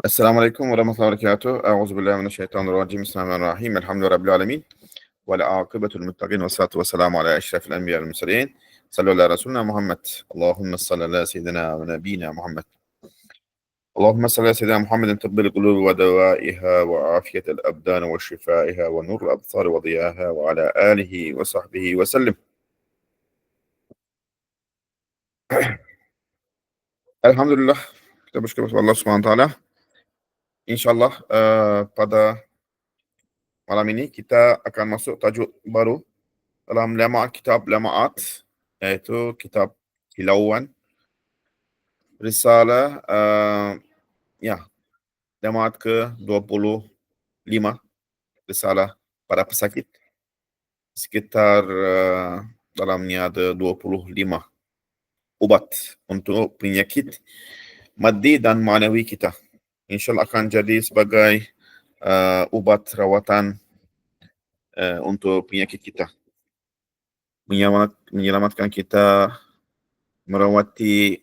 Assalamualaikum warahmatullahi wabarakatuh. A'udzubillahi minasyaitonir rajim. Bismillahirrahmanirrahim. Alhamdulillahirabbil alamin. Wal 'aqibatul muttaqin wassalatu wassalamu ala asyrafil anbiya'i wal mursalin. Sallu ala rasulina Muhammad. Allahumma shalli ala sayyidina wa nabiyyina Muhammad. Allahumma shalli ala sayyidina Muhammadin tibbil qulubi wa dawaiha wa afiyatil abdan wa shifaiha wa nurul absar wa diyaha wa ala alihi wa sahbihi wa sallim. Alhamdulillah, kita bersyukur kepada Allah Subhanahu wa taala. Insyaallah pada malam ini kita akan masuk tajuk baru dalam kitab Lama'at, iaitu kitab Kilauan Risalah Lama'at ke-25, Risalah para pesakit. Sekitar dalamnya ada 25 ubat untuk penyakit maddi dan ma'nawi kita. InsyaAllah akan jadi sebagai ubat rawatan untuk penyakit kita, menyelamatkan kita merawati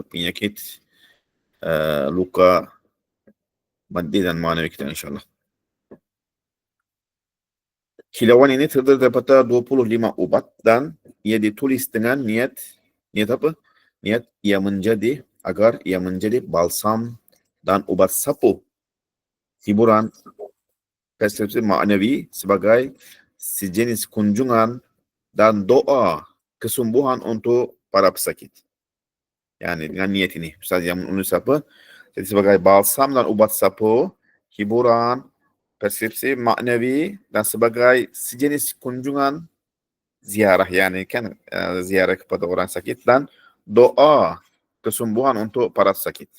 penyakit luka maddi dan ma'nawi kita, insyaAllah. Kilauan ini terdiri daripada 25 ubat dan ia ditulis dengan niat apa? Niat agar ia menjadi balsam dan ubat sapu, hiburan, persepsi ma'nawi sebagai sejenis kunjungan dan doa kesembuhan untuk para pesakit. Yani dengan niat ini, Ustaz yang menulis apa? Jadi sebagai balsam dan ubat sapu, hiburan, persepsi maknawi dan sebagai sejenis kunjungan ziarah, yani kan ziarah kepada orang sakit dan doa kesembuhan untuk para sakit.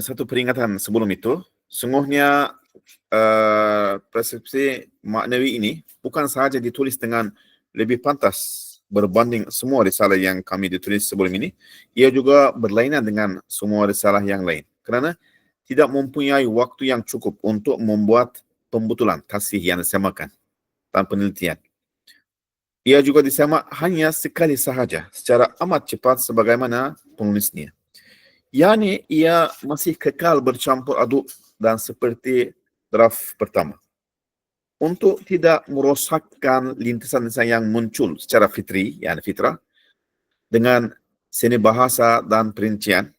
Satu peringatan sebelum itu, sungguhnya persepsi maknawi ini bukan sahaja ditulis dengan lebih pantas berbanding semua risalah yang kami ditulis sebelum ini, ia juga berlainan dengan semua risalah yang lain, kerana tidak mempunyai waktu yang cukup untuk membuat pembetulan tasih yang disamakan dan penelitian. Ia juga disemak hanya sekali sahaja secara amat cepat sebagaimana penulisnya. Yani ia masih kekal bercampur aduk dan seperti draft pertama. Untuk tidak merosakkan lintasan-lintasan yang muncul secara fitri, yani fitrah, dengan seni bahasa dan perincian,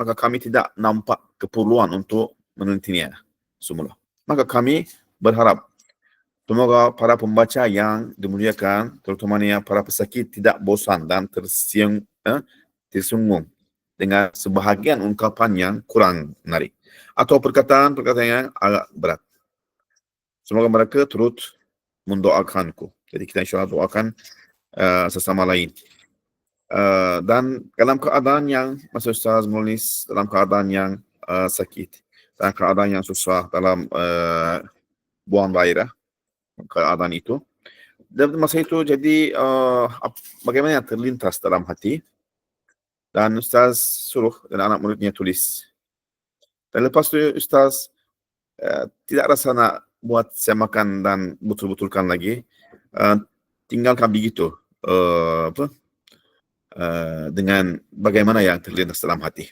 maka kami tidak nampak keperluan untuk menelitinya semula. Maka kami berharap semoga para pembaca yang dimuliakan, terutamanya para pesakit, tidak bosan dan tersinggung dengan sebahagian ungkapan yang kurang menarik atau perkataan-perkataan yang agak berat. Semoga mereka turut mendoakanku. Jadi kita insyaAllah doakan sesama lain. Dan dalam keadaan yang Mas Ustaz menulis dalam keadaan yang sakit, dalam keadaan yang susah, dalam buang gairah, keadaan itu, dan masa itu jadi bagaimana terlintas dalam hati, dan Ustaz suruh dan anak muridnya tulis. Dan lepas tu Ustaz tidak rasa nak buat semakan dan betul-betulkan lagi, tinggalkan begitu dengan bagaimana yang terlintas dalam hati.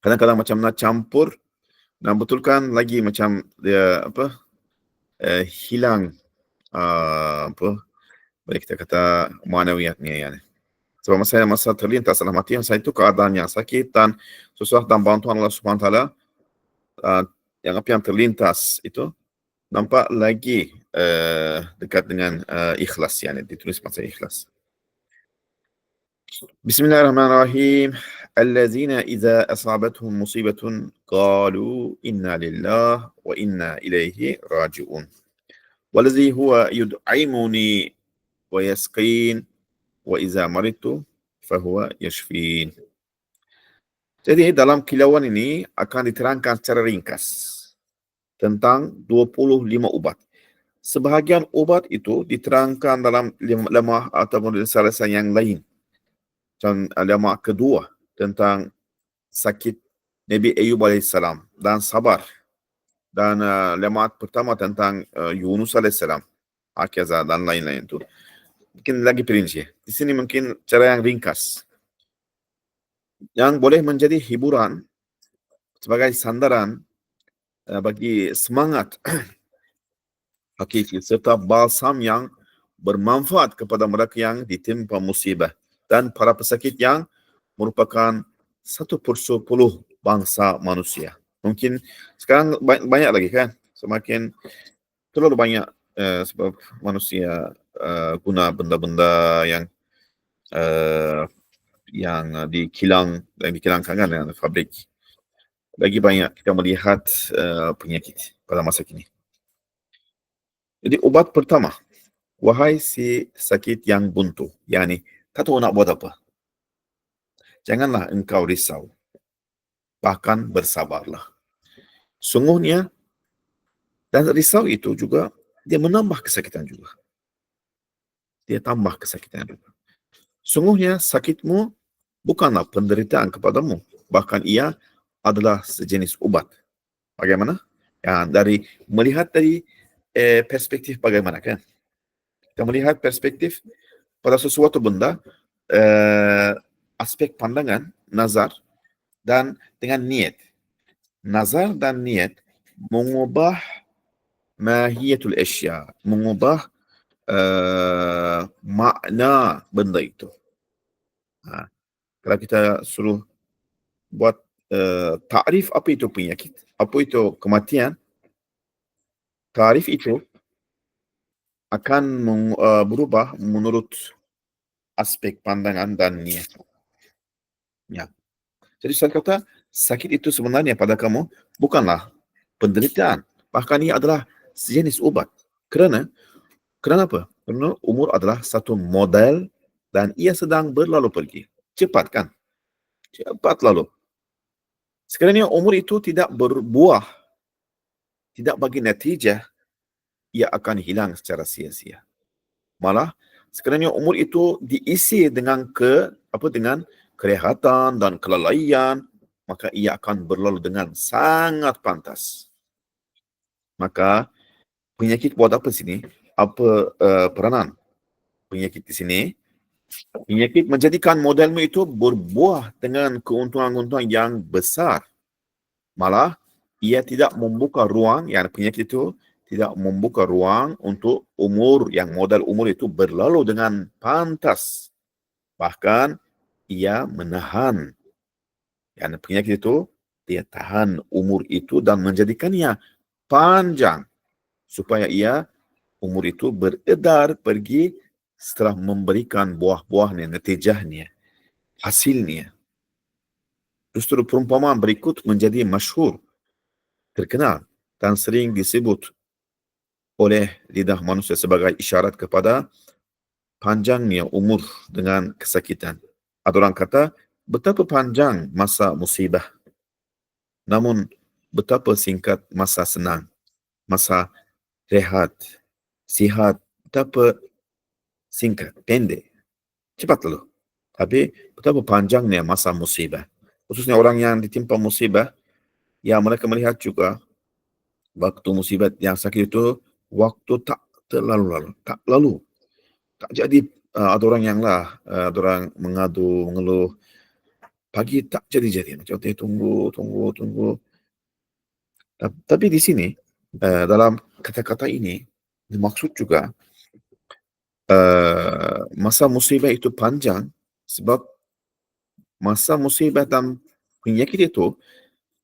Kadang-kadang macam nak campur dan betulkan lagi macam dia hilang boleh kita kata ma'nawiyatnya, yani. Sebab masa terlintas dalam hati yang saya itu keadaan yang sakit dan susah dan bantuan Allah Subhanahu wa taala, yang apa yang terlintas itu nampak lagi dekat dengan ikhlas, yani ditulis masa ikhlas. Bismillahirrahmanirrahim. Allazina idza asabatuhum musibatun qalu inna lillahi wa inna ilaihi raji'un. Wallazi huwa yud'imuni wa yasqin wa idza maridtu fahuwa yashfin. Jadi dalam kilauan ini akan diterangkan secara ringkas tentang 25 ubat. Sebahagian ubat itu diterangkan dalam lemah ataupun risalah yang lain. Macam lemah kedua tentang sakit Nabi Ayub AS dan sabar. Dan lemah pertama tentang Yunus AS, Akiza dan lain-lain itu. mungkin lagi perinci. Di sini mungkin cara yang ringkas, yang boleh menjadi hiburan sebagai sandaran bagi semangat hakiki serta balsam yang bermanfaat kepada mereka yang ditimpa musibah dan para pesakit yang merupakan 1/10 bangsa manusia. Mungkin sekarang banyak lagi kan, semakin terlalu banyak sebab manusia guna benda-benda uh, yang dikilangkan kan dengan fabrik. Lagi banyak kita melihat penyakit pada masa kini. Jadi ubat pertama, wahai si sakit yang buntu, yakni tak tahu nak buat apa, janganlah engkau risau, bahkan bersabarlah. Sungguhnya, dan risau itu juga, dia menambah kesakitan juga. Dia tambah kesakitan juga. Sungguhnya sakitmu bukanlah penderitaan kepadamu, bahkan ia adalah sejenis ubat. Bagaimana? Ya, melihat dari perspektif bagaimana kan? Kita melihat perspektif pada sesuatu benda, aspek pandangan, nazar, dan dengan niat. Nazar dan niat mengubah mahiyatul asya, mengubah makna benda itu. Kalau kita suruh buat takrif apa itu penyakit, apa itu kematian, takrif itu akan berubah menurut aspek pandangan dan niat. Ya. Jadi saya kata sakit itu sebenarnya pada kamu bukanlah penderitaan, bahkan ia adalah sejenis ubat. Kerana apa? Kerana umur adalah satu model dan ia sedang berlalu pergi. Cepat kan? Cepat lalu. Sekiranya umur itu tidak berbuah, tidak bagi natijah, ia akan hilang secara sia-sia. Malah, sekiranya umur itu diisi dengan dengan kerehatan dan kelalaian, maka ia akan berlalu dengan sangat pantas. Maka penyakit buat apa sini? Apa peranan penyakit di sini? Penyakit menjadikan modelmu itu berbuah dengan keuntungan-keuntungan yang besar. Malah, ia tidak membuka ruang, yang penyakit itu tidak membuka ruang untuk model umur itu berlalu dengan pantas. Bahkan, ia menahan. Yang penyakit itu, dia tahan umur itu dan menjadikannya panjang. Supaya umur itu beredar pergi setelah memberikan buah-buahnya, natijahnya, hasilnya. Justru perumpamaan berikut menjadi masyhur, terkenal, dan sering disebut oleh lidah manusia sebagai isyarat kepada panjangnya umur dengan kesakitan. Ada orang kata, betapa panjang masa musibah, namun betapa singkat masa senang, masa rehat, sihat, betapa singkat, pendek, cepat lalu. Tapi betapa panjangnya masa musibah. Khususnya orang yang ditimpa musibah, yang mereka melihat juga waktu musibah yang sakit itu, waktu tak terlalu, tak lalu. Tak jadi ada orang ada orang mengadu, mengeluh, pagi tak jadi-jadi. Macam tu tunggu. Tapi di sini, dalam kata-kata ini, dimaksud juga masa musibah itu panjang sebab masa musibah dan penyakit itu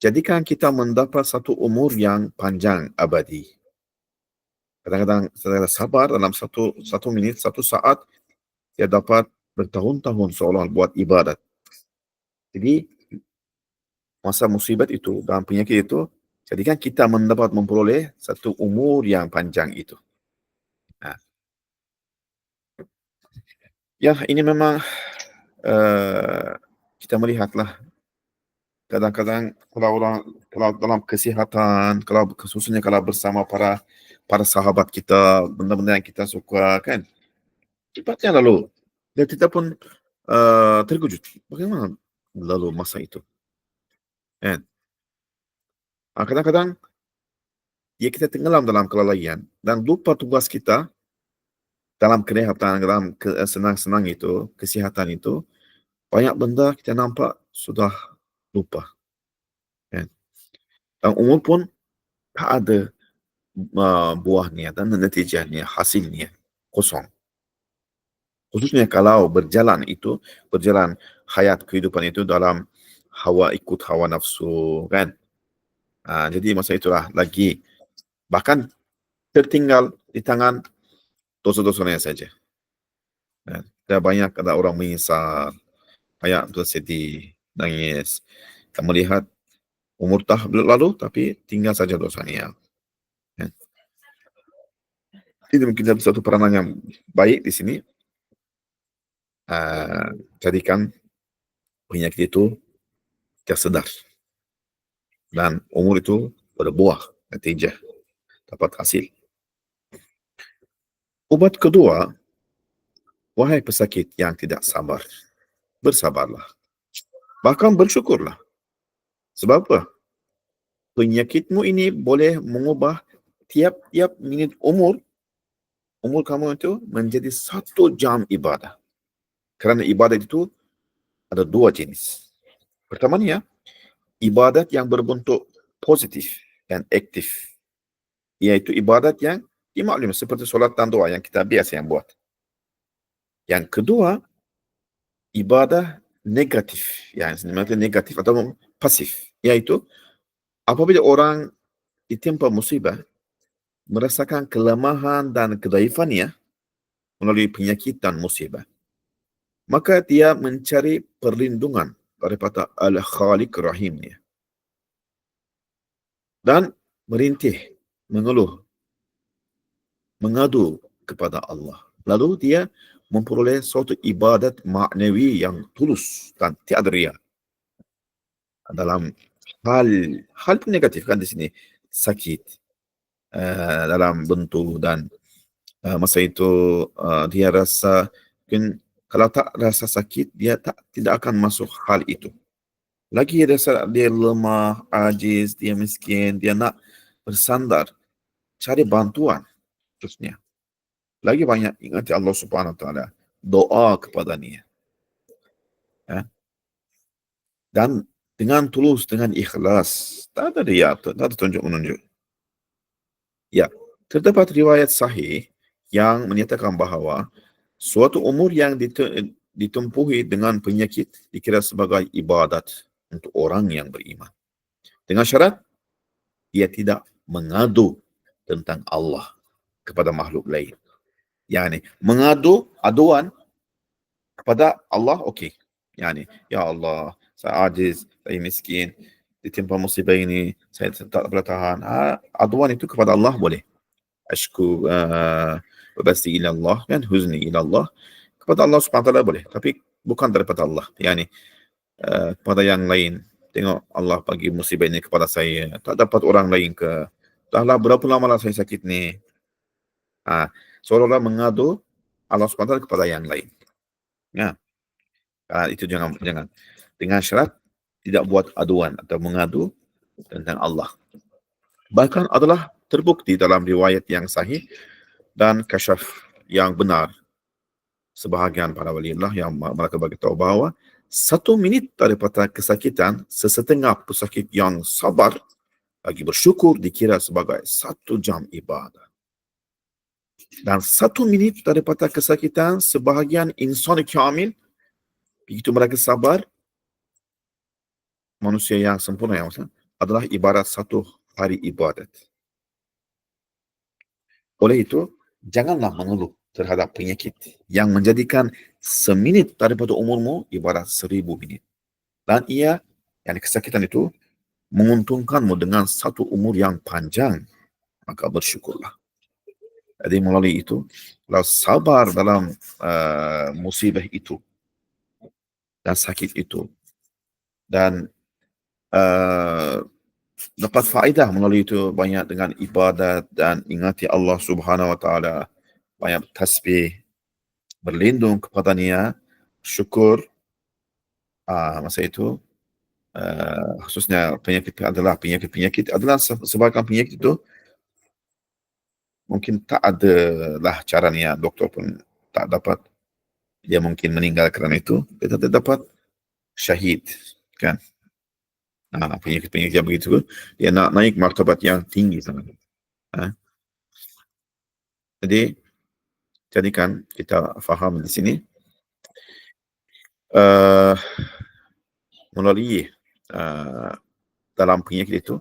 jadikan kita mendapat satu umur yang panjang abadi. Kadang-kadang saya sabar dalam satu minit, satu saat, dia dapat bertahun-tahun seolah buat ibadat. Jadi, masa musibat itu dan penyakit itu, jadikan kita mendapat memperoleh satu umur yang panjang itu. Nah, ya, ini memang kita melihatlah kadang-kadang kalau dalam kesihatan, khususnya kalau bersama para sahabat kita, benda-benda yang kita suka kan, cepatnya lalu. Dan kita pun terkejut. Bagaimana lalu masa itu? Kan? Kadang-kadang kita tenggelam dalam kelalaian dan lupa tugas kita dalam kesihatan, dalam senang-senang itu, kesihatan itu, banyak benda kita nampak sudah lupa. Kan? Dan umur pun tak ada buahnya dan natijahnya, hasilnya, kosong. Khususnya kalau berjalan hayat kehidupan itu dalam ikut hawa nafsu, kan? Jadi masa itulah lagi bahkan tertinggal di tangan dosa-dosanya saja. Kan? Dan banyak ada orang menyesal, banyak bersedih, nangis. Kita melihat umur dah berlalu tapi tinggal saja dosanya. Kan? Ini mungkin satu peranan yang baik di sini. Jadikan penyakit itu kita sedar. Dan umur itu berbuah, natijah, dapat hasil. Ubat kedua, wahai pesakit yang tidak sabar, bersabarlah. Bahkan bersyukurlah. Sebab apa? Penyakitmu ini boleh mengubah tiap-tiap minit umur kamu itu menjadi 1 jam ibadah. Kerana ibadat itu ada 2 jenis. Pertamanya, ibadat yang berbentuk positif dan aktif. Iaitu ibadat yang dimaklumi seperti solat dan doa yang kita biasa yang buat. Yang kedua, ibadah negatif. Yang negatif atau pasif. Iaitu apabila orang ditimpa musibah, merasakan kelemahan dan kedaifannya melalui penyakit dan musibah, maka dia mencari perlindungan daripada Al-Khaliq Rahimnya dan merintih, mengeluh, mengadu kepada Allah. Lalu dia memperoleh suatu ibadat maknawi yang tulus dan tiada ria. Dalam hal negatif kan di sini, sakit dalam bentuk dan masa itu dia rasa mungkin kalau tak rasa sakit dia tidak akan masuk hal itu. Lagi dia rasa dia lemah, ajiz, dia miskin, dia nak bersandar, cari bantuan terusnya. Lagi banyak ingat Allah Subhanahu Wa Taala, doa kepadanya. Ya. Dan dengan tulus, dengan ikhlas, tak ada dia, tak ada tunjuk menunjuk. Ya, terdapat riwayat sahih yang menyatakan bahawa suatu umur yang ditempuhi dengan penyakit dikira sebagai ibadat untuk orang yang beriman. Dengan syarat, ia tidak mengadu tentang Allah kepada makhluk lain. Yani, aduan kepada Allah, okey. Yani, ya Allah, saya ajiz, saya miskin, ditimpa musibah ini, saya tak boleh tahan. Aduan itu kepada Allah boleh. Ashku basti ila Allah, kan, huzni ila Allah. Kepada Allah subhanahu wa ta'ala boleh. Tapi bukan daripada Allah. Yani, kepada yang lain. Tengok Allah bagi musibah ini kepada saya. Tak dapat orang lain ke. Dahlah berapa lama lah saya sakit ni. Seolah-olah mengadu Allah subhanahu wa ta'ala kepada yang lain. Ya. Itu jangan. Dengan syarat tidak buat aduan atau mengadu tentang Allah. Bahkan adalah terbukti dalam riwayat yang sahih dan kasyaf yang benar. Sebahagian para waliullah yang mereka beritahu bahawa 1 minit daripada kesakitan, sesetengah pesakit yang sabar lagi bersyukur dikira sebagai 1 jam ibadah. Dan 1 minit daripada kesakitan, sebahagian insan kamil, begitu mereka sabar, manusia yang sempurna yang adalah ibarat 1 hari ibadat. Oleh itu, janganlah mengeluh terhadap penyakit yang menjadikan seminit daripada umurmu ibarat 1000 minit. Dan yang kesakitan itu menguntungkanmu dengan 1 umur yang panjang, maka bersyukurlah. Jadi melalui itu, kalau sabar dalam musibah itu dan sakit itu dan dapat faedah melalui itu banyak dengan ibadat dan ingati Allah Subhanahu Wa Taala, banyak tasbih, berlindung kepadanya, syukur. Masa itu khususnya penyakit adalah sebagian penyakit itu mungkin tak ada lah caranya, doktor pun tak dapat, dia mungkin meninggal kerana itu, dia tak dapat syahid, kan. Penyakit-penyakit yang begitu, dia nak naik martabat yang tinggi sangat. Ha? Jadi, jadikan kita faham di sini, melalui dalam penyakit itu,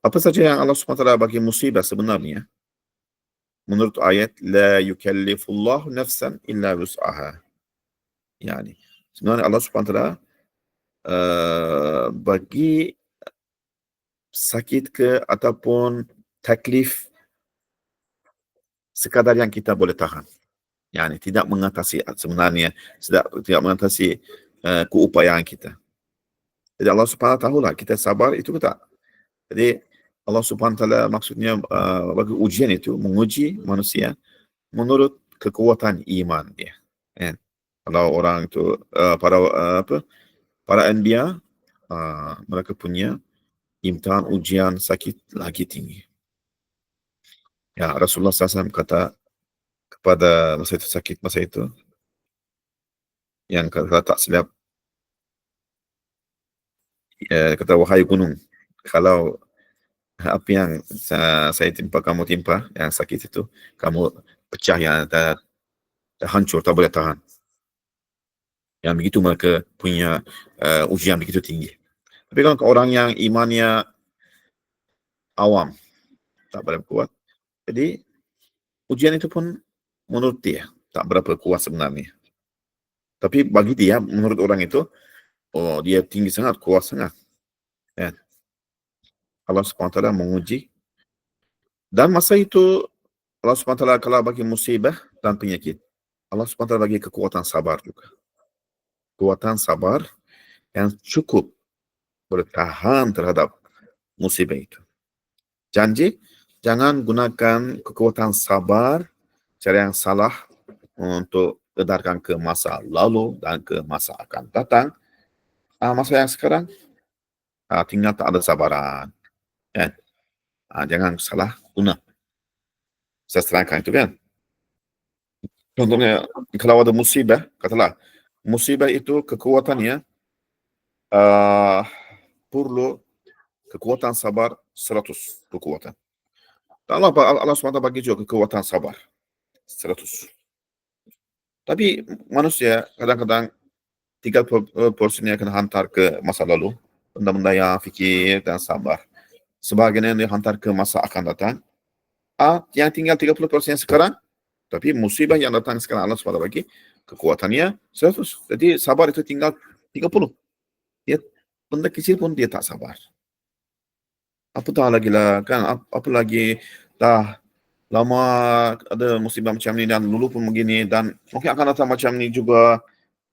apa saja yang Allah SWT bagi musibah sebenarnya, menurut ayat, la yukallifullahu nafsan illa wus'aha. Yani, sebenarnya Allah SWT bagi sakit ke ataupun taklif sekadar yang kita boleh tahan. Yani tidak mengatasi sebenarnya, tidak mengatasi keupayaan kita. Jadi Allah Subhanahu tahu lah kita sabar itu ke tak. Jadi Allah Subhanahu Taala maksudnya bagi ujian itu menguji manusia menurut kekuatan iman dia. Kan? Kalau orang itu para anbiya, mereka punya imtihan ujian sakit lagi tinggi. Ya, Rasulullah SAW kata kepada masa itu sakit, masa itu yang kata tak silap, kata wahai gunung, kalau apa yang saya timpa, kamu timpa, yang sakit itu, kamu pecah, yang hancur, tak boleh tahan. Yang begitu mereka punya ujian begitu tinggi. Tapi kalau orang yang imannya awam, tak berapa kuat, jadi ujian itu pun menurut dia tak berapa kuat sebenarnya. Tapi bagi dia, menurut orang itu, oh dia tinggi sangat, kuat sangat. Ya. Allah SWT menguji. Dan masa itu, Allah SWT kalau bagi musibah dan penyakit, Allah SWT bagi kekuatan sabar juga. Kekuatan sabar yang cukup bertahan terhadap musibah itu. Janji, jangan gunakan kekuatan sabar cara yang salah untuk edarkan ke masa lalu dan ke masa akan datang. Masa yang sekarang, tinggal tak ada sabaran. Kan? Jangan salah guna. Saya terangkan itu kan. Contohnya, kalau ada musibah, katalah, musibah itu kekuatannya perlu kekuatan sabar 100 kekuatan. Allah SWT bagi juga kekuatan sabar 100. Tapi manusia kadang-kadang 30% akan hantar ke masa lalu, benda-benda yang fikir dan sabar. Sebagian yang dihantar ke masa akan datang. Yang tinggal 30% sekarang, tapi musibah yang datang sekarang Allah SWT bagi kekuatannya 100. Jadi sabar itu tinggal 30. Dia benda kecil pun dia tak sabar. Apatah lagi lah kan, apa lagi dah lama ada musibah macam ni dan dulu pun begini dan mungkin akan datang macam ni juga,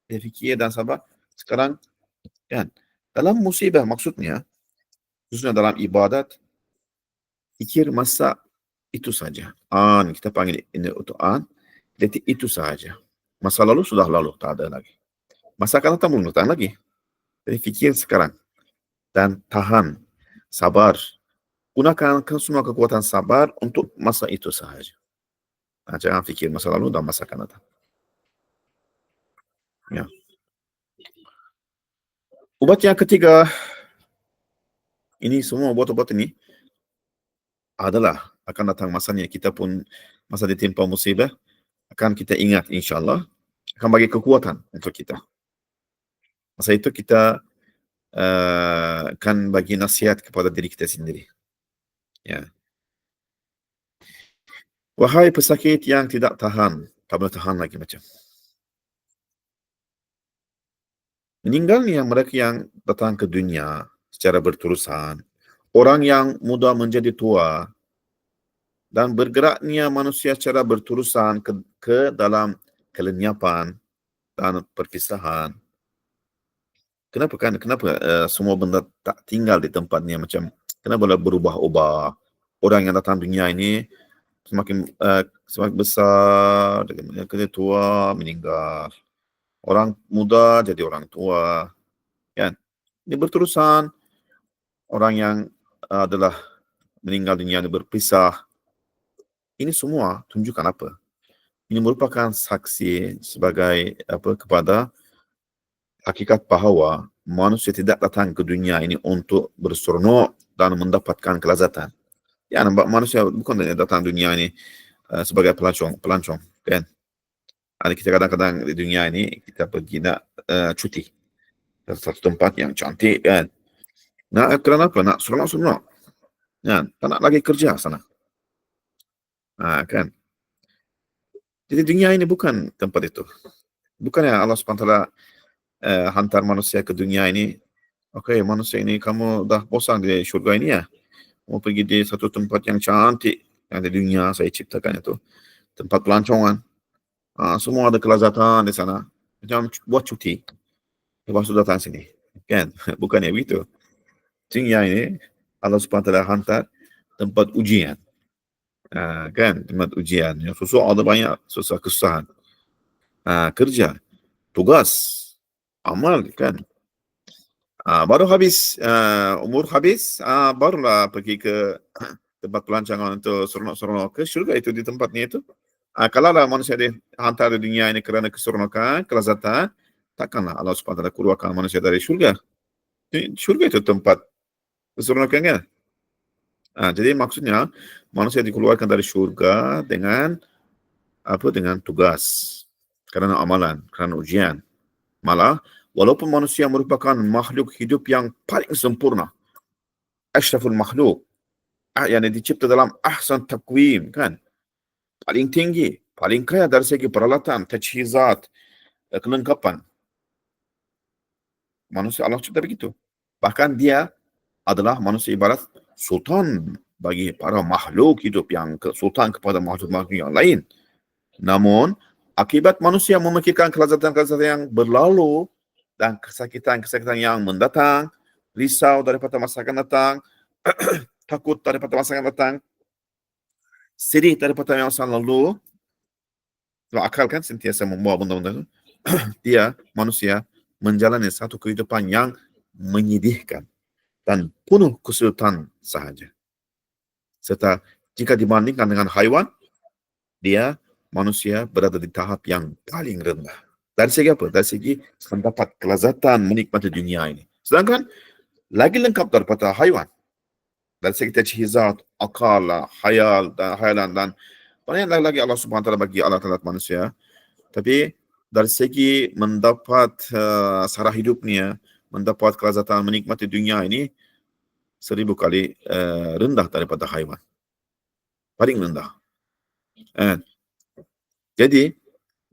dia fikir dan sabar. Sekarang kan dalam musibah maksudnya, khususnya dalam ibadat, fikir masa itu saja. Kita panggil ini untuk detik itu saja. Masa lalu sudah lalu, tak ada lagi. Masa akan datang belum datang lagi. Jadi fikir sekarang dan tahan, sabar. Gunakan semua kekuatan sabar untuk masa itu sahaja. Jangan fikir masa lalu dan masa akan datang. Ya. Ubat yang ketiga, ini semua ubat-ubat ini adalah akan datang masanya kita pun masa ditimpa musibah, akan kita ingat insyaAllah, akan bagi kekuatan untuk kita. Masa itu kita akan bagi nasihat kepada diri kita sendiri. Ya. Wahai pesakit yang tidak tahan, tak boleh tahan lagi macam. Meninggalnya mereka yang datang ke dunia secara berterusan, orang yang muda menjadi tua, dan bergeraknya manusia secara berterusan ke dalam kelenyapan dan perpisahan. Kenapa kan? Kenapa semua benda tak tinggal di tempatnya macam? Kenapa boleh berubah-ubah? Orang yang datang dunia ini semakin besar, dia tua, meninggal. Orang muda jadi orang tua. Kan? Ini berterusan. Orang yang adalah meninggal dunia ini berpisah. Ini semua tunjukkan apa? Ini merupakan saksi sebagai kepada hakikat bahawa manusia tidak datang ke dunia ini untuk berseronok dan mendapatkan kelazatan. Ya, nampak manusia bukan datang dunia ini sebagai pelancong, kan? Ada kita kadang-kadang di dunia ini kita pergi nak cuti ke satu tempat yang cantik, kan? Nak kenapa? Nak seronok-seronok, kan? Tak nak lagi kerja sana, kan? Jadi dunia ini bukan tempat itu. Bukannya Allah SWT hantar manusia ke dunia ini. Okey, manusia ini kamu dah bosan di syurga ini ya? Mau pergi di satu tempat yang cantik yang di dunia saya ciptakan itu. Tempat pelancongan. Semua ada kelazatan di sana. Macam buat cuti. Lepas tu datang sini. Kan? Bukannya begitu. Dunia ini Allah SWT hantar tempat ujian. Kan? Tempat ujian. Yang susah ada banyak susah kesusahan. Kerja. Tugas. Amal, kan? Baru habis umur habis, barulah pergi ke tempat pelancongan untuk seronok-seronok ke syurga itu di tempatnya itu. Kalaulah manusia dihantar di dunia ini kerana keseronokan, kelazatan, takkanlah Allah SWT keluarkan manusia dari syurga. Syurga itu tempat keseronokan, kan? Jadi maksudnya manusia dikeluarkan dari syurga dengan tugas, kerana amalan, kerana ujian. Malah walaupun manusia merupakan makhluk hidup yang paling sempurna, asyraful makhluk, yang dicipta dalam ahsan takwim, kan? Paling tinggi, paling kaya dari segi peralatan, tajhizat, kelengkapan. Manusia Allah cipta begitu. Bahkan dia adalah manusia ibarat sultan bagi para makhluk hidup, yang sultan kepada makhluk-makhluk yang lain. Namun, akibat manusia memikirkan kelazatan-kelazatan yang berlalu dan kesakitan-kesakitan yang mendatang, risau daripada masa akan datang, takut daripada masa akan datang, sedih daripada masa lalu, akal kan sentiasa membawa benda-benda itu, dia, manusia, menjalani satu kehidupan yang menyedihkan dan penuh kesulitan sahaja. Serta jika dibandingkan dengan haiwan, dia, manusia, berada di tahap yang paling rendah. Dari segi apa? Dari segi mendapat kelazatan menikmati dunia ini. Sedangkan lagi lengkap daripada haiwan. Dari segi tajhizat, akal, hayal dan hayalan dan banyak lagi Allah SWT bagi Allah Ta'ala manusia. Tapi dari segi mendapat sara hidupnya, mendapat kelazatan menikmati dunia ini 1000 kali rendah daripada haiwan. Paling rendah. Jadi,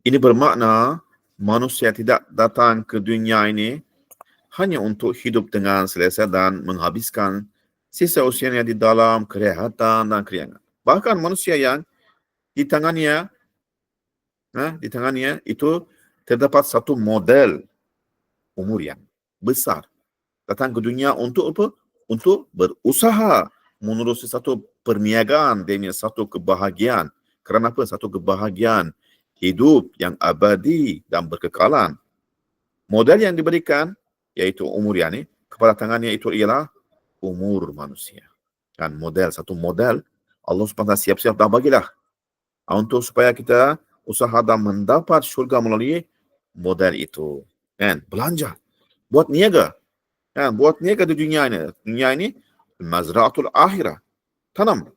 ini bermakna manusia tidak datang ke dunia ini hanya untuk hidup dengan selesa dan menghabiskan sisa usianya di dalam kerehatan dan keriangan. Bahkan manusia yang di tangannya itu terdapat satu model umur yang besar. Datang ke dunia untuk apa? Untuk berusaha menerusi satu perniagaan demi satu kebahagiaan. Kerana apa? Satu kebahagiaan hidup yang abadi dan berkekalan. Model yang diberikan, iaitu umur ini, kepada tangannya itu ialah umur manusia. Kan satu model, Allah SWT siap-siap dah bagilah. Untuk supaya kita usaha dan mendapat syurga melalui model itu. Kan? Belanja. Buat niaga. Kan? Buat niaga di dunia ini. Dunia ini, mazra'atul akhirah. Tanam.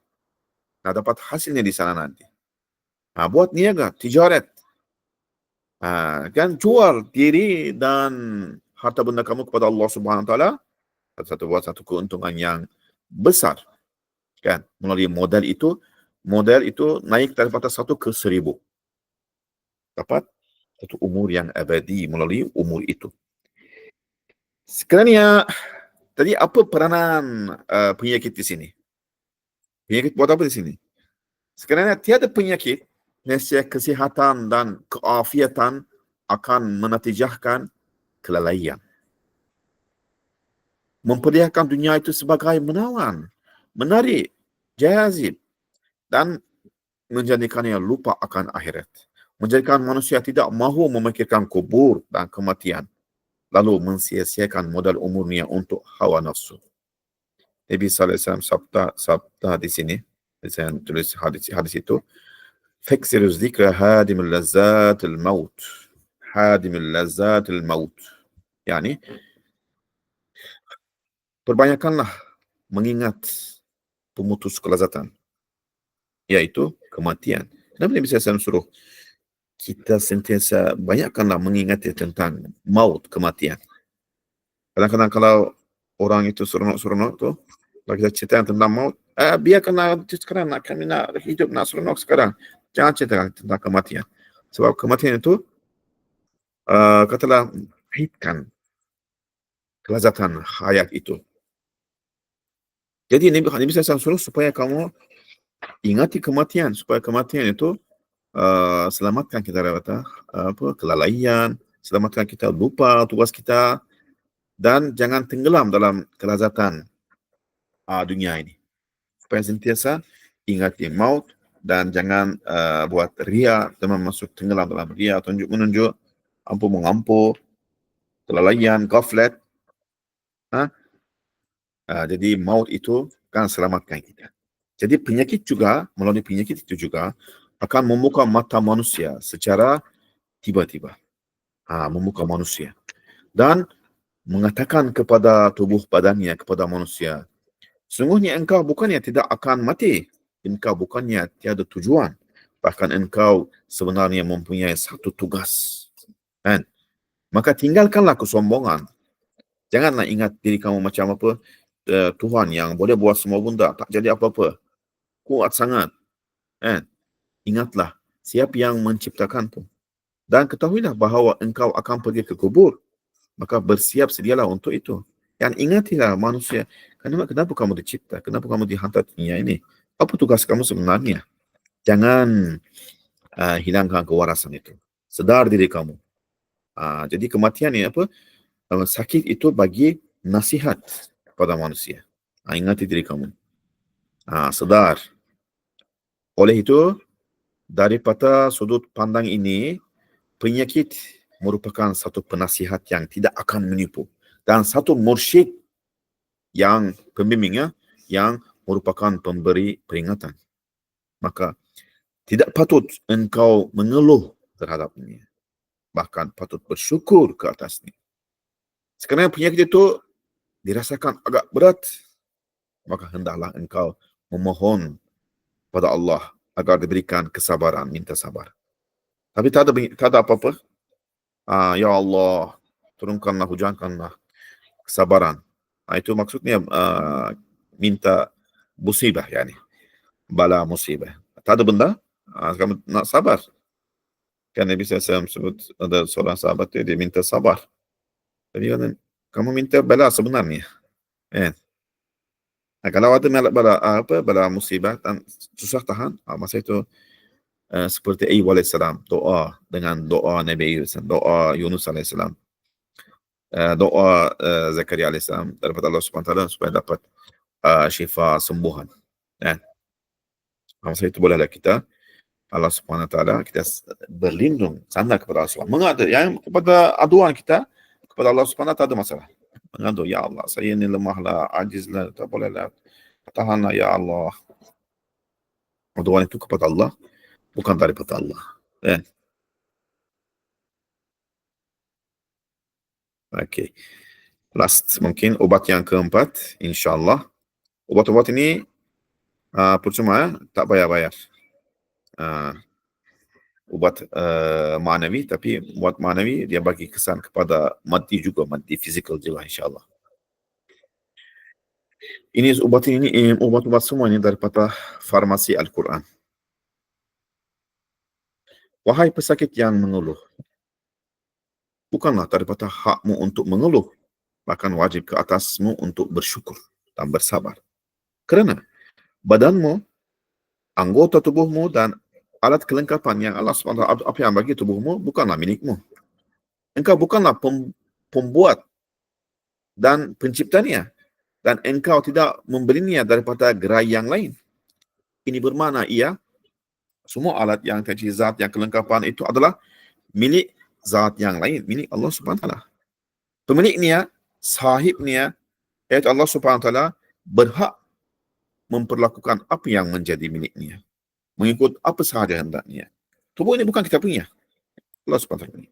Dapat hasilnya di sana nanti. Buat niaga, tijarat. Kan jual diri dan harta benda kamu kepada Allah Subhanahu Wa Taala, buat satu keuntungan yang besar, kan? Melalui model itu naik daripada 1 ke 1000. Dapat satu umur yang abadi melalui umur itu. Sekiranya tadi apa peranan penyakit di sini? Penyakit buat apa di sini? Sekiranya tiada penyakit, nescaya kesihatan dan keafiatan akan menatijahkan kelalaian. Memperlihatkan dunia itu sebagai menawan, menarik, jazib, dan menjadikannya lupa akan akhirat. Menjadikan manusia tidak mahu memikirkan kubur dan kematian, lalu mensia-siakan modal umurnya untuk hawa nafsu. Nabi SAW sabda di sini, Saya tulis hadis itu. فاكسر الذكر هادم اللذات الموت هادم اللذات الموت يعني perbanyakkanlah mengingat pemutus kelazatan, yaitu kematian. Kenapa Nabi SAW suruh kita sentiasa banyakkanlah mengingati tentang maut, kematian? Kadang-kadang kalau orang itu seronok-seronok tu, kalau kita cerita tentang maut, biarkanlah sekarang, kami nak hidup, nak seronok sekarang. Jangan cerita tentang kematian. Sebab kematian itu, katalah, hidkan kelazatan hayat itu. Jadi Nabi SAW suruh supaya kamu ingati kematian, supaya kematian itu selamatkan kita dari kelalaian, selamatkan kita lupa tugas kita, dan jangan tenggelam dalam kelazatan dunia ini. Supaya sentiasa ingati maut dan jangan buat ria, dan masuk tenggelam dalam ria, tunjuk-menunjuk, ampu-mengampu, kelalaian, ghaflat. Jadi maut itu akan selamatkan kita. Jadi penyakit juga, melalui penyakit itu juga akan membuka mata manusia secara tiba-tiba. Membuka manusia. Dan mengatakan kepada tubuh badannya, kepada manusia, sungguhnya engkau bukannya tidak akan mati. Engkau bukannya tiada tujuan. Bahkan engkau sebenarnya mempunyai satu tugas. Kan? Maka tinggalkanlah kesombongan. Janganlah ingat diri kamu macam apa, Tuhan yang boleh buat semua benda, tak jadi apa-apa. Kuat sangat. Ingatlah, siapa yang menciptakan tu. Dan ketahuilah bahawa engkau akan pergi ke kubur. Maka bersiap sedialah untuk itu. Dan ingatilah manusia, kenapa kamu dicipta? Kenapa kamu dihantar ke dunia ini? Apa tugas kamu sebenarnya? Jangan hilangkan kewarasan itu. Sedar diri kamu. Jadi kematian ini apa? Sakit itu bagi nasihat kepada manusia. Ingati diri kamu. Sedar. Oleh itu, daripada sudut pandang ini, penyakit merupakan satu penasihat yang tidak akan menipu. Dan satu mursyid yang pembimbingnya yang merupakan pemberi peringatan. Maka tidak patut engkau mengeluh terhadapnya. Bahkan patut bersyukur ke atasnya. Sekarang penyakit itu dirasakan agak berat, maka hendaklah engkau memohon pada Allah agar diberikan kesabaran, minta sabar. Tapi tak ada apa-apa. Ya Allah, turunkanlah, hujankanlah kesabaran. Itu maksudnya minta musibah, yani bala musibah. Tak ada benda, kamu nak sabar. Kan Nabi SAW sebut, ada seorang sahabat dia minta sabar. Tapi kamu minta bala sebenarnya. Kalau ada bala musibah dan susah tahan, masa itu seperti Ayyub alaihissalam, doa dengan doa Nabi Yunus, doa Yunus alaihissalam, doa Zakaria alaihissalam daripada Allah Subhanahu Wa Taala supaya dapat syifa, sembuhan. Masa itu bolehlah kita Allah Subhanahu Wa Taala kita berlindung sandar kepada Allah. Mengadu yang kepada aduan kita kepada Allah Subhanahu Wa Taala, tak ada masalah. Mengadu, ya Allah, saya ini lemahlah, ajizlah, tak bolehlah, tahanlah ya Allah. Aduan itu kepada Allah, bukan daripada Allah. Okay. Last, mungkin obat yang keempat, insyaAllah. Obat-obat ini percuma, tak bayar-bayar. Ubat ma'nawi, tapi ubat ma'nawi dia bagi kesan kepada maddi juga, maddi fizikal juga, insyaAllah. Ini ubat-ubat semua ini daripada farmasi Al-Quran. Wahai pesakit yang mengeluh, bukanlah daripada hakmu untuk mengeluh, bahkan wajib ke atasmu untuk bersyukur dan bersabar. Kerana badanmu, anggota tubuhmu dan alat kelengkapan yang Allah SWT apa yang bagi tubuhmu bukanlah milikmu. Engkau bukanlah pembuat dan penciptanya, dan engkau tidak membelinya daripada gerai yang lain. Ini bermakna semua alat yang tersizat, yang kelengkapan itu adalah milik zat yang lain, milik Allah Subhanahu Wa Taala. Pemiliknya, sahibnya, yaitu Allah Subhanahu Wa Taala, berhak memperlakukan apa yang menjadi miliknya, mengikut apa sahaja hendaknya. Tubuh ini bukan kita punya, Allah SWT punya.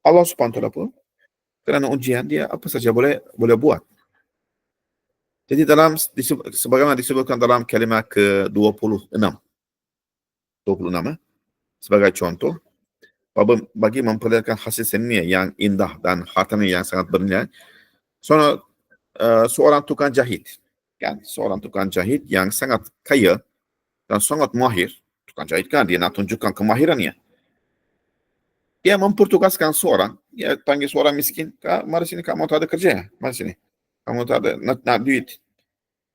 Allah SWT pun kerana ujian dia apa saja boleh buat. Jadi sebagaimana disebutkan dalam kalimah ke-26, 26 sebagai contoh, bagi memperlihatkan hasil seni yang indah dan hartanya yang sangat bernilai, seorang tukang jahit, kan, seorang tukang jahit yang sangat kaya dan sangat mahir, tukang jahit kan, dia nak tunjukkan kemahirannya. Dia mempertugaskan seorang, dia panggil seorang miskin, mari sini, kamu tak ada kerja, mari sini, kamu tak ada nak duit.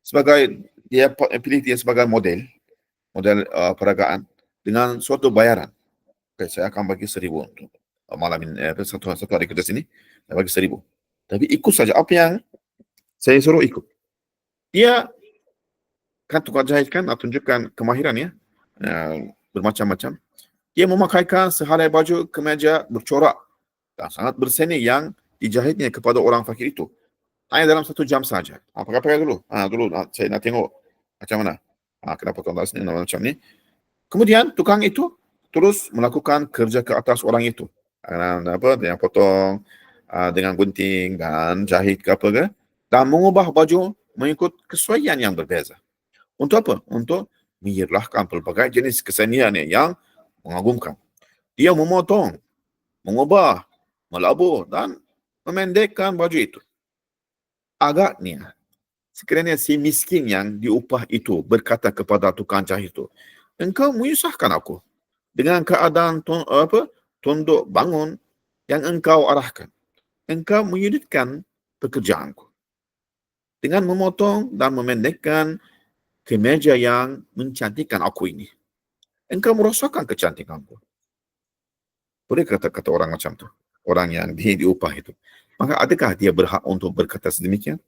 Sebagai dia pilih dia sebagai model peragaan dengan suatu bayaran. Okay, saya akan bagi 1,000 untuk malam ini, satu hari kerja sini, saya bagi 1,000. Tapi ikut saja apa yang saya suruh ikut. Dia kan tukang jahit kan, nak tunjukkan kemahirannya, bermacam-macam. Dia memakaikan sehelai baju kemeja bercorak dan sangat berseni yang dijahitnya kepada orang fakir itu. Hanya dalam 1 jam saja. Pakai dulu. Dulu saya nak tengok macam mana. Kenapa tuan sini macam ni. Kemudian tukang itu terus melakukan kerja ke atas orang itu. Dia potong dengan gunting dan jahit ke apa ke, dan mengubah baju mengikut kesesuaian yang berbeza. Untuk apa? Untuk menyerlahkan pelbagai jenis kesenian yang mengagumkan. Dia memotong, mengubah, melabur dan memendekkan baju itu. Agaknya, sekiranya si miskin yang diupah itu berkata kepada tukang jahit itu, engkau menyusahkan aku dengan keadaan tunduk bangun yang engkau arahkan. Engkau menyudutkan pekerjaanku dengan memotong dan memendekkan kemeja yang mencantikkan aku ini. Engkau merosakkan kecantikanku. Boleh kata orang macam tu, orang yang diupah itu. Maka adakah dia berhak untuk berkata sedemikian?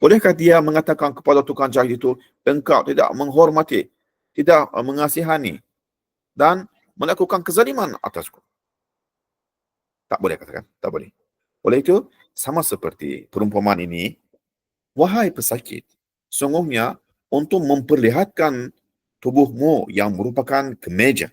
Bolehkah dia mengatakan kepada tukang jahit itu, engkau tidak menghormati, tidak mengasihani dan melakukan kezaliman atasku? Tak boleh katakan, tak boleh. Oleh itu, sama seperti perumpamaan ini, wahai pesakit, sungguhnya untuk memperlihatkan tubuhmu yang merupakan kemeja,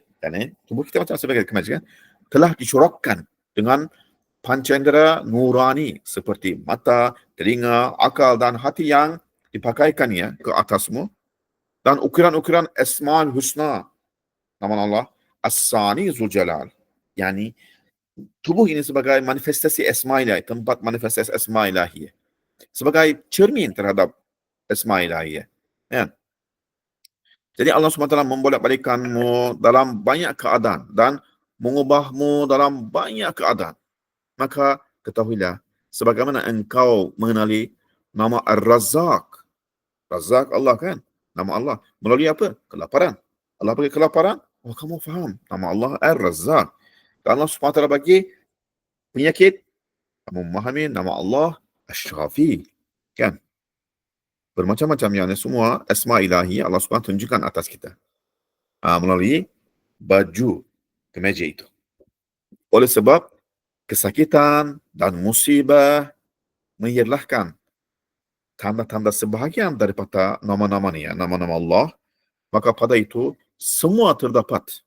tubuh kita macam sebagai kemeja, telah dicorakkan dengan pancendera nurani seperti mata, telinga, akal dan hati yang dipakaikannya ke atasmu, dan ukiran-ukiran Asma'ul Husna, nama Allah, As-Sani Zuljalal. Yani, tubuh ini sebagai manifestasi Asma' Ilahi, tempat manifestasi Asma' Ilahi, sebagai cermin terhadap Asma' Ilahi. Ya. Jadi Allah SWT membolak-balikkanmu dalam banyak keadaan dan mengubahmu dalam banyak keadaan. Maka ketahuilah, sebagaimana engkau mengenali nama Ar-Razzaq. Razzaq Allah kan? Nama Allah. Melalui apa? Kelaparan. Allah bagi kelaparan, kamu faham. Nama Allah Ar-Razzaq. Dan Allah SWT bagi penyakit, kamu memahami nama Allah Asy-Syafi. Kan? Bermacam-macam yang semua asma ilahi Allah SWT tunjukkan atas kita. Melalui baju kemeja itu. Oleh sebab kesakitan dan musibah menyerlahkan tanda-tanda sebahagian daripada nama-nama ni, nama-nama Allah, maka pada itu semua terdapat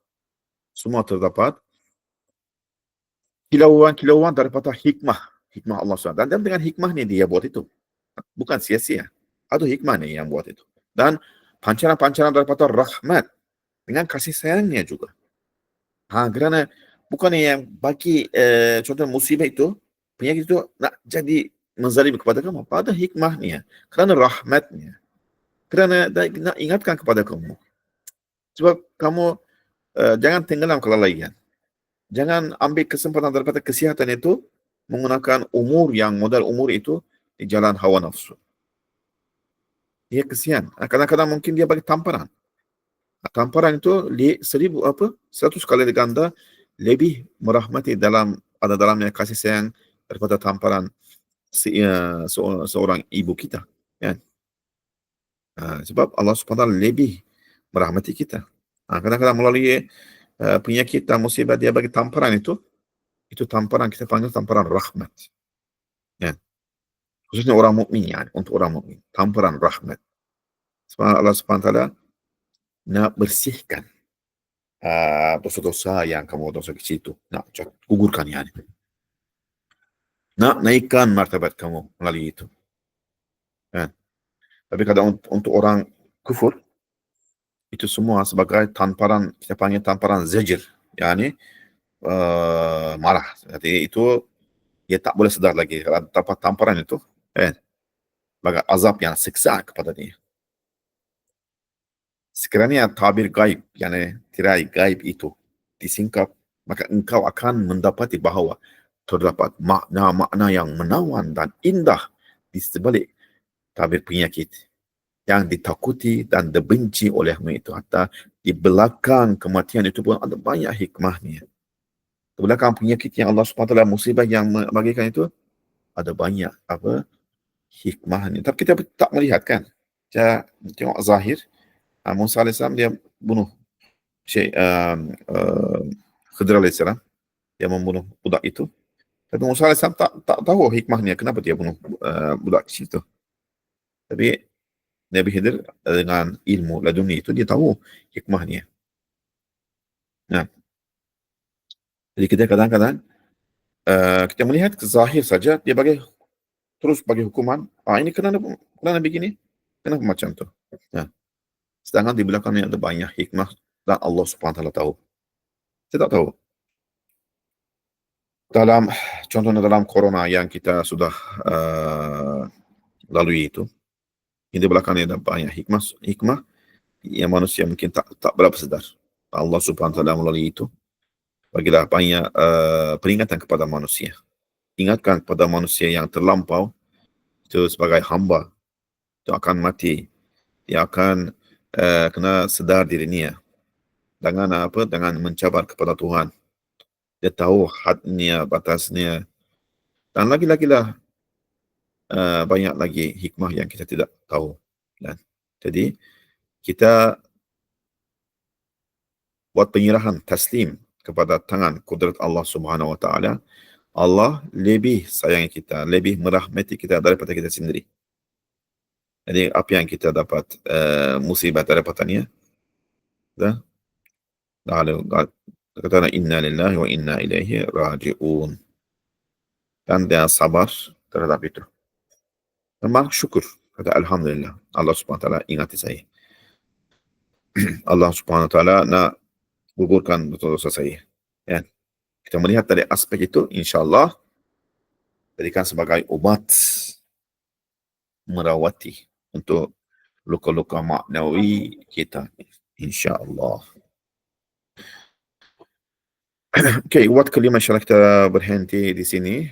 kilauan-kilauan daripada hikmah Allah SWT. Dan dengan hikmah ni dia buat itu. Bukan sia-sia. Ada hikmah ni yang buat itu. Dan pancaran-pancaran daripada rahmat dengan kasih sayangnya juga. Kerana bukan yang bagi contoh musibah itu, penyakit itu nak jadi menzalim kepada kamu. Pada hikmahnya, kerana rahmatnya, kerana nak ingatkan kepada kamu. Sebab kamu jangan tenggelam kelalaian. Jangan ambil kesempatan daripada kesihatan itu menggunakan modal umur itu di jalan hawa nafsu. Dia kesian. Kadang-kadang mungkin dia bagi tamparan. Tamparan itu 100 kali ganda lebih merahmati ada dalamnya kasih sayang daripada tamparan seorang ibu kita. Kan? Sebab Allah SWT lebih merahmati kita. Kadang-kadang melalui penyakit dan musibah dia bagi tamparan itu tamparan kita panggil tamparan rahmat. Ya. Khususnya orang mukmin, untuk orang mukmin, tamparan rahmat. Allah Subhanahu Wa Taala nak bersihkan dosa-dosa yang kamu dosa kecil itu, nak gugurkan yani. Nak naikkan martabat kamu melalui itu. Kan? Tapi kadang untuk orang kufur, itu semua sebagai tamparan, kita panggil tamparan zajir, yani marah. Jadi itu dia tak boleh sedar lagi. Kalau dapat tamparan itu, sebagai azab yang siksa kepada dia. Sekiranya tabir gaib, yani tirai gaib itu disingkap, maka engkau akan mendapati bahawa terdapat makna-makna yang menawan dan indah di sebalik tabir penyakit yang ditakuti dan dibenci olehmu itu. Hatta di belakang kematian itu pun ada banyak hikmahnya. Di belakang penyakit yang Allah SWT, musibah yang bagikan itu, ada banyak hikmahnya. Tapi kita tak melihat kan. Kita tengok zahir, Musa AS dia bunuh Khidr AS, dia membunuh budak itu. Tapi Musa AS tak tahu hikmahnya kenapa dia bunuh budak kecil itu. Tapi Nabi Khidir dengan ilmu laduni itu dia tahu hikmahnya. Nah, jadi kita kadang-kadang kita melihat ke zahir saja, dia terus bagi hukuman. Ini kenapa begini? Kenapa macam tu? Nah, sedangkan di belakangnya ada banyak hikmah dan Allah Subhanahu Wa Taala tahu. Saya tak tahu. Contohnya dalam corona yang kita sudah lalui itu, di belakangnya ada banyak hikmah yang manusia mungkin tak berapa sedar. Allah Subhanahu Wa Taala melalui itu bagilah banyak peringatan kepada manusia. Ingatkan kepada manusia yang terlampau itu sebagai hamba, itu akan mati, dia akan kena sedar dirinya dengan dengan mencabar kepada Tuhan. Dia tahu hadnya, batasnya, dan lagi-lagilah banyak lagi hikmah yang kita tidak tahu. Dan jadi kita buat penyerahan, taslim kepada tangan kudrat Allah Subhanahu Wa Taala. Allah lebih sayangi kita, lebih merahmati kita daripada kita sendiri. Jadi apa yang kita dapat musibah dapatannya, lalu kata inna lillahi wa inna ilaihi raji'un, dan dia sabar terhadap itu. Memang syukur, kata alhamdulillah, Allah Subhanahu Wa Taala ingati saya. Allah Subhanahu Wa Taala nak gugurkan dosa saya. Ya. Kita melihat dari aspek itu, insyaAllah jadikan sebagai obat merawati untuk luka-luka maknawi kita, insyaAllah. Okay, buat kelima insyaAllah kita berhenti di sini.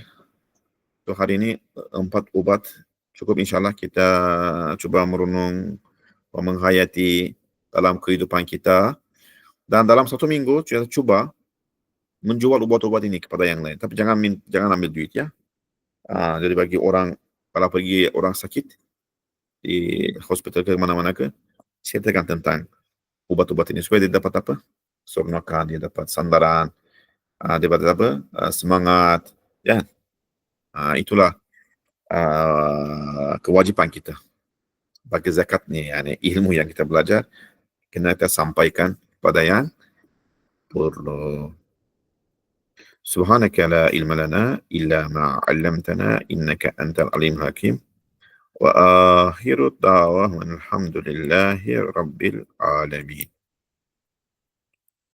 Untuk hari ini 4 obat cukup, insyaAllah kita cuba merenung, menghayati dalam kehidupan kita, dan dalam 1 minggu kita cuba menjual ubat-ubat ini kepada yang lain. Tapi jangan ambil duit ya. Jadi bagi orang, kalau pergi orang sakit di hospital ke mana-mana ke, ceritakan tentang ubat-ubat ini supaya dia dapat apa? Sornokan, dia dapat sandaran, dia dapat apa? Semangat, ya. Itulah kewajiban kita bagi zakat ni, yani ilmu yang kita belajar kena kita sampaikan pada yang perlu. Subhanaka la ilma lana illa ma 'allamtana innaka antal alim hakim. Wa akhiru da'wahum alhamdulillahi rabbil alamin.